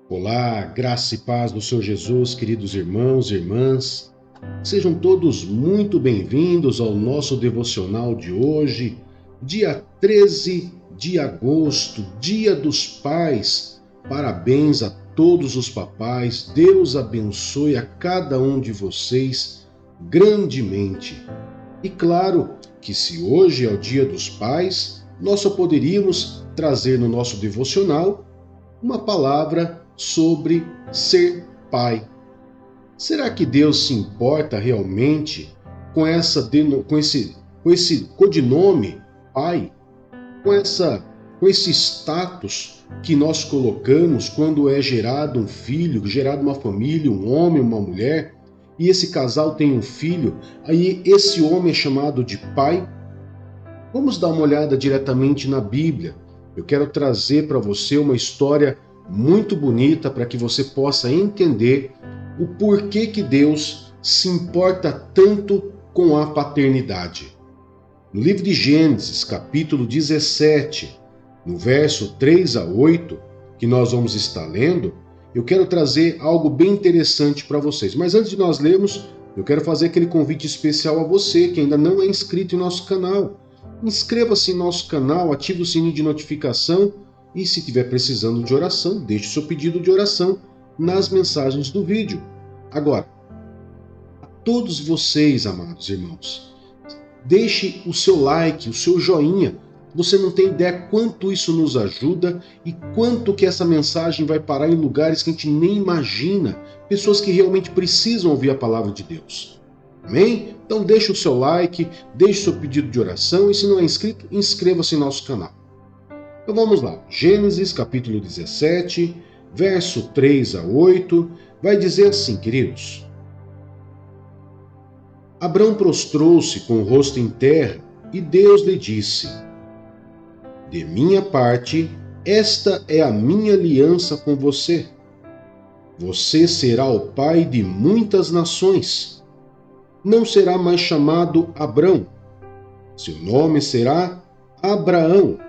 Olá, graça e paz do Senhor Jesus, queridos irmãos e irmãs. Sejam todos muito bem-vindos ao nosso devocional de hoje, dia 13 de agosto, Dia dos Pais. Parabéns a todos os papais. Deus abençoe a cada um de vocês grandemente. E claro que se hoje é o Dia dos Pais, nós só poderíamos trazer no nosso devocional uma palavra sobre ser pai. Será que Deus se importa realmente com esse codinome pai? Com esse status que nós colocamos quando é gerado um filho, gerado uma família, um homem, uma mulher, e esse casal tem um filho, aí esse homem é chamado de pai? Vamos dar uma olhada diretamente na Bíblia. Eu quero trazer para você uma história muito bonita para que você possa entender o porquê que Deus se importa tanto com a paternidade. No livro de Gênesis, capítulo 17, no verso 3 a 8, que nós vamos estar lendo, eu quero trazer algo bem interessante para vocês. Mas antes de nós lermos, eu quero fazer aquele convite especial a você que ainda não é inscrito em nosso canal. Inscreva-se em nosso canal, ative o sininho de notificação e, se estiver precisando de oração, deixe o seu pedido de oração nas mensagens do vídeo. Agora, a todos vocês, amados irmãos, deixe o seu like, o seu joinha. Você não tem ideia quanto isso nos ajuda e quanto que essa mensagem vai parar em lugares que a gente nem imagina, pessoas que realmente precisam ouvir a palavra de Deus. Amém? Então deixe o seu like, deixe o seu pedido de oração e, se não é inscrito, inscreva-se em nosso canal. Então vamos lá, Gênesis capítulo 17, verso 3 a 8, vai dizer assim, queridos. Abrão prostrou-se com o rosto em terra e Deus lhe disse: De minha parte, esta é a minha aliança com você. Você será o pai de muitas nações. Não será mais chamado Abrão. Seu nome será Abraão,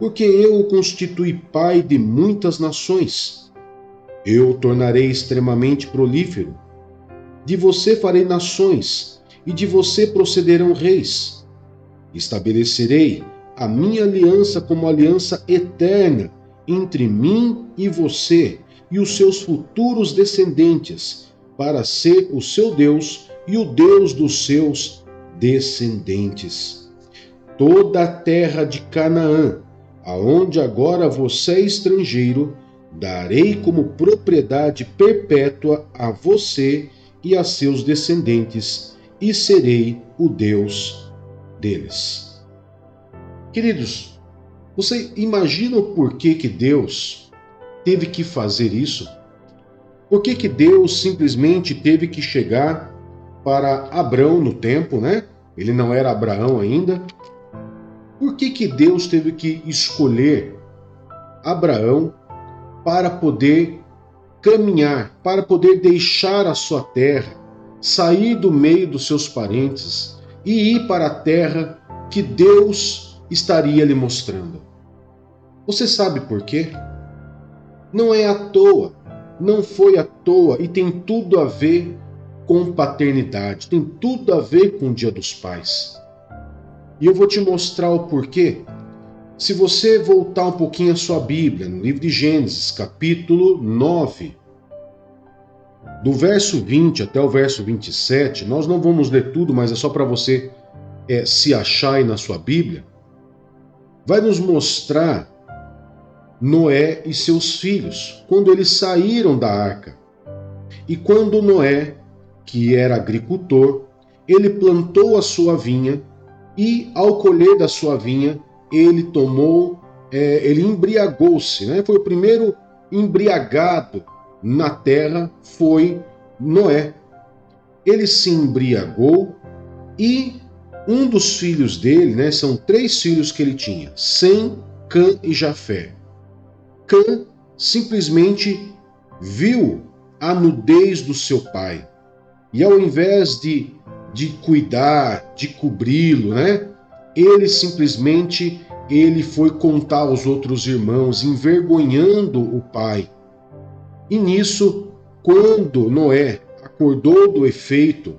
porque eu o constituí pai de muitas nações. Eu o tornarei extremamente prolífero. De você farei nações, e de você procederão reis. Estabelecerei a minha aliança como aliança eterna entre mim e você e os seus futuros descendentes, para ser o seu Deus e o Deus dos seus descendentes. Toda a terra de Canaã, aonde agora você é estrangeiro, darei como propriedade perpétua a você e a seus descendentes, e serei o Deus deles. Queridos, você imagina o porquê que Deus teve que fazer isso? Por que Deus simplesmente teve que chegar para Abrão no tempo, né? Ele não era Abraão ainda. Por que Deus teve que escolher Abraão para poder caminhar, para poder deixar a sua terra, sair do meio dos seus parentes e ir para a terra que Deus estaria lhe mostrando? Você sabe por quê? Não é à toa, não foi à toa e tem tudo a ver com paternidade, tem tudo a ver com o Dia dos Pais. E eu vou te mostrar o porquê. Se você voltar um pouquinho a sua Bíblia, no livro de Gênesis, capítulo 9, do verso 20 até o verso 27, nós não vamos ler tudo, mas é só para você se achar aí na sua Bíblia, vai nos mostrar Noé e seus filhos, quando eles saíram da arca. E quando Noé, que era agricultor, ele plantou a sua vinha, e ao colher da sua vinha, ele ele embriagou-se, né? Foi o primeiro embriagado na terra, foi Noé. Ele se embriagou e um dos filhos dele, né? São 3 filhos que ele tinha, Sem, Cã e Jafé. Cã simplesmente viu a nudez do seu pai e, ao invés de cuidar, de cobri-lo, né? Ele foi contar aos outros irmãos, envergonhando o pai. E nisso, quando Noé acordou do efeito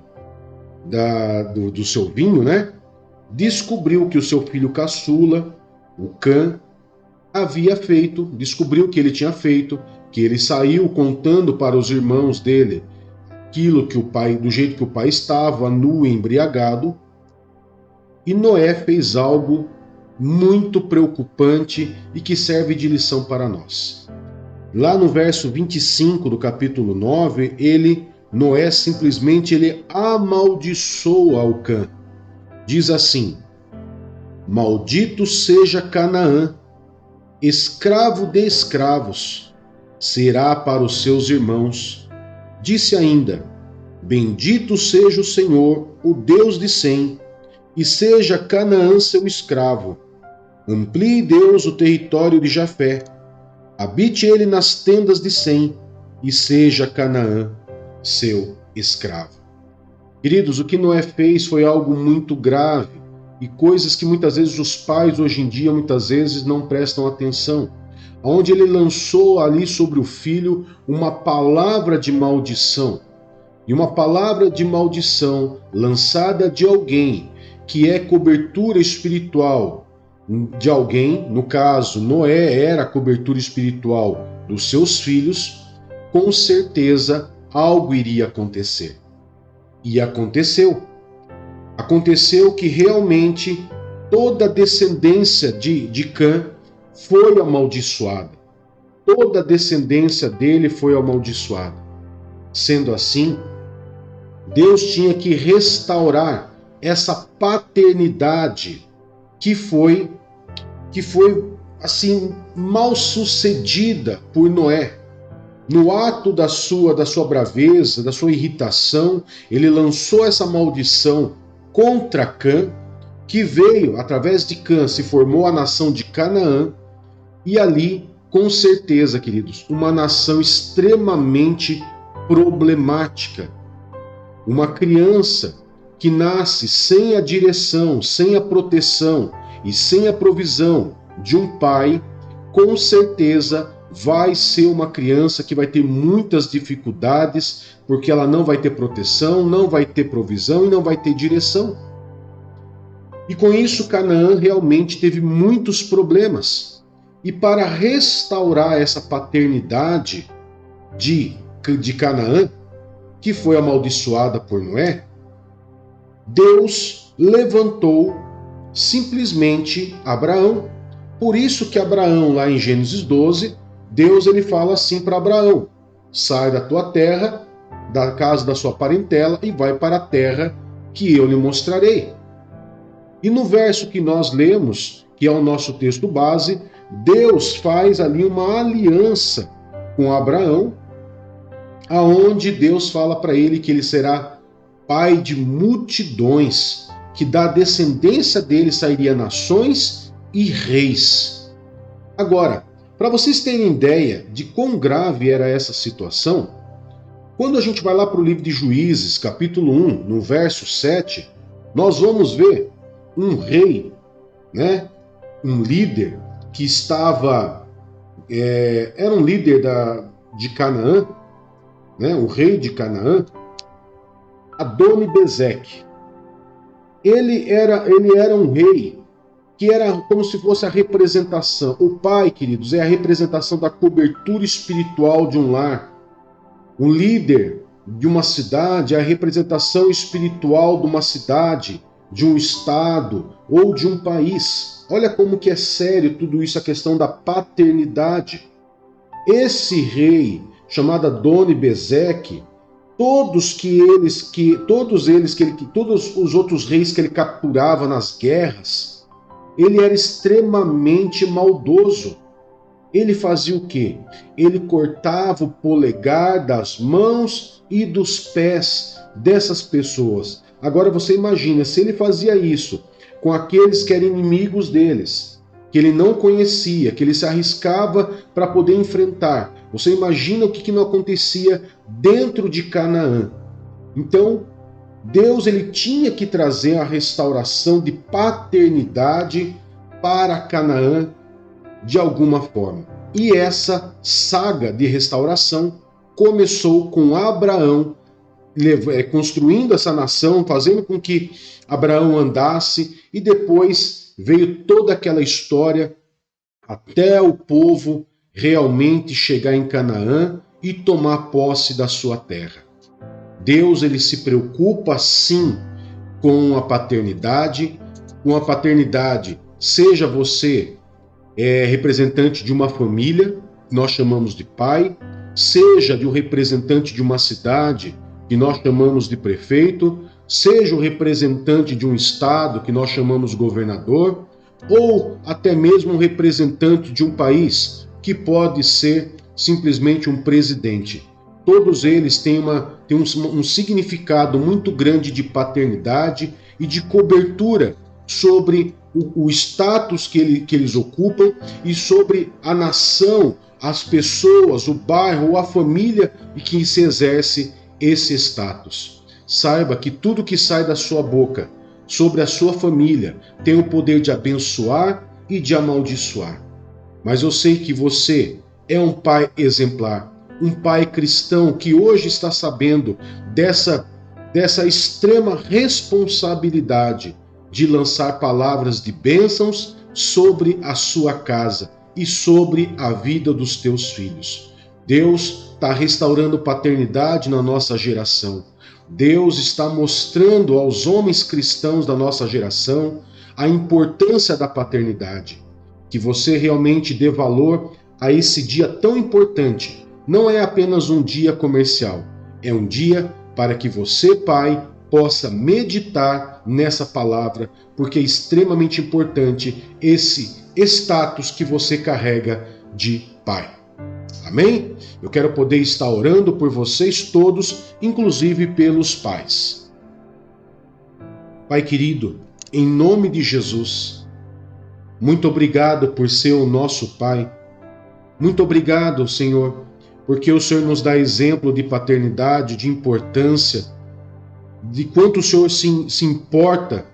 do seu vinho, né? Descobriu que o seu filho caçula, o Cã, descobriu que ele tinha feito, que ele saiu contando para os irmãos dele aquilo que o pai, do jeito que o pai estava, nu e embriagado. E Noé fez algo muito preocupante e que serve de lição para nós. Lá no verso 25 do capítulo 9, Noé simplesmente amaldiçoa o Cã. Diz assim: maldito seja Canaã, escravo de escravos, será para os seus irmãos. Disse ainda: bendito seja o Senhor, o Deus de Sem, e seja Canaã seu escravo. Amplie Deus o território de Jafé, habite ele nas tendas de Sem, e seja Canaã seu escravo. Queridos, o que Noé fez foi algo muito grave e coisas que muitas vezes os pais hoje em dia muitas vezes não prestam atenção. Onde ele lançou ali sobre o filho uma palavra de maldição. E uma palavra de maldição lançada de alguém que é cobertura espiritual de alguém, no caso Noé era a cobertura espiritual dos seus filhos, com certeza algo iria acontecer. E aconteceu. Aconteceu que realmente toda a descendência de Cã foi amaldiçoada. Toda a descendência dele foi amaldiçoada. Sendo assim, Deus tinha que restaurar essa paternidade que foi assim mal sucedida por Noé. No ato da sua braveza, da sua irritação, ele lançou essa maldição contra Cã, que veio, através de Cã, se formou a nação de Canaã, e ali, com certeza, queridos, uma nação extremamente problemática. Uma criança que nasce sem a direção, sem a proteção e sem a provisão de um pai, com certeza vai ser uma criança que vai ter muitas dificuldades, porque ela não vai ter proteção, não vai ter provisão e não vai ter direção. E com isso, Canaã realmente teve muitos problemas. E para restaurar essa paternidade de Canaã, que foi amaldiçoada por Noé, Deus levantou simplesmente Abraão. Por isso que Abraão, lá em Gênesis 12, Deus ele fala assim para Abraão: sai da tua terra, da casa da sua parentela e vai para a terra que eu lhe mostrarei. E no verso que nós lemos, que é o nosso texto base, Deus faz ali uma aliança com Abraão, aonde Deus fala para ele que ele será pai de multidões, que da descendência dele sairia nações e reis. Agora, para vocês terem ideia de quão grave era essa situação, quando a gente vai lá para o livro de Juízes, capítulo 1, no verso 7, nós vamos ver um rei, né, um líder que era um líder de Canaã, né, o rei de Canaã, Adoni-Bezeque. Ele era um rei que era como se fosse a representação. O pai, queridos, é a representação da cobertura espiritual de um lar. O líder de uma cidade é a representação espiritual de uma cidade, de um estado ou de um país. Olha como que é sério tudo isso, a questão da paternidade. Esse rei, chamado Adoni-Bezeque, todos os outros reis que ele capturava nas guerras, ele era extremamente maldoso. Ele fazia o quê? Ele cortava o polegar das mãos e dos pés dessas pessoas. Agora você imagina, se ele fazia isso com aqueles que eram inimigos deles, que ele não conhecia, que ele se arriscava para poder enfrentar. Você imagina o que não acontecia dentro de Canaã. Então, Deus ele tinha que trazer a restauração de paternidade para Canaã de alguma forma. E essa saga de restauração começou com Abraão, construindo essa nação, fazendo com que Abraão andasse, e depois veio toda aquela história até o povo realmente chegar em Canaã e tomar posse da sua terra. Deus, ele se preocupa sim com a paternidade, seja você representante de uma família, nós chamamos de pai, seja de um representante de uma cidade, que nós chamamos de prefeito, seja o representante de um estado, que nós chamamos governador, ou até mesmo um representante de um país, que pode ser simplesmente um presidente. Todos eles têm um significado muito grande de paternidade e de cobertura sobre o status que eles ocupam e sobre a nação, as pessoas, o bairro ou a família em que se exerce esse status. Saiba que tudo que sai da sua boca sobre a sua família tem o poder de abençoar e de amaldiçoar. Mas eu sei que você é um pai exemplar, um pai cristão que hoje está sabendo dessa extrema responsabilidade de lançar palavras de bênçãos sobre a sua casa e sobre a vida dos teus filhos. Deus está restaurando paternidade na nossa geração. Deus está mostrando aos homens cristãos da nossa geração a importância da paternidade. Que você realmente dê valor a esse dia tão importante. Não é apenas um dia comercial, é um dia para que você, pai, possa meditar nessa palavra, porque é extremamente importante esse status que você carrega de pai. Amém? Eu quero poder estar orando por vocês todos, inclusive pelos pais. Pai querido, em nome de Jesus, muito obrigado por ser o nosso Pai. Muito obrigado, Senhor, porque o Senhor nos dá exemplo de paternidade, de importância, de quanto o Senhor se importa,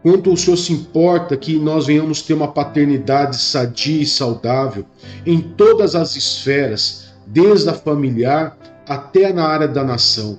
quanto o Senhor se importa que nós venhamos ter uma paternidade sadia e saudável em todas as esferas, desde a familiar até na área da nação.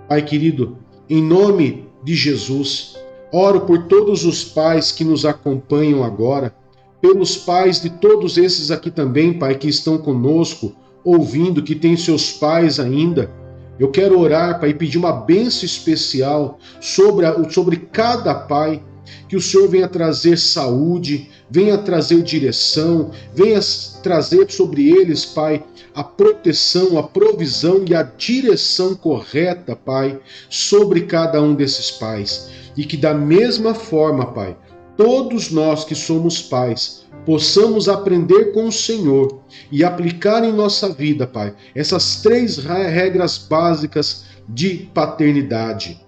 Pai querido, em nome de Jesus, oro por todos os pais que nos acompanham agora, pelos pais de todos esses aqui também, Pai, que estão conosco, ouvindo, que têm seus pais ainda. Eu quero orar, Pai, e pedir uma bênção especial sobre cada pai, que o Senhor venha trazer saúde, venha trazer direção, venha trazer sobre eles, Pai, a proteção, a provisão e a direção correta, Pai, sobre cada um desses pais. E que da mesma forma, Pai, todos nós que somos pais, possamos aprender com o Senhor e aplicar em nossa vida, Pai, essas 3 regras básicas de paternidade: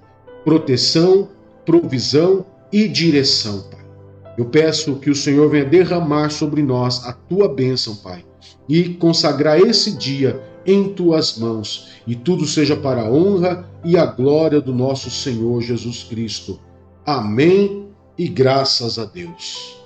proteção, provisão e direção, Pai. Eu peço que o Senhor venha derramar sobre nós a Tua bênção, Pai, e consagrar esse dia em Tuas mãos, e tudo seja para a honra e a glória do nosso Senhor Jesus Cristo. Amém e graças a Deus.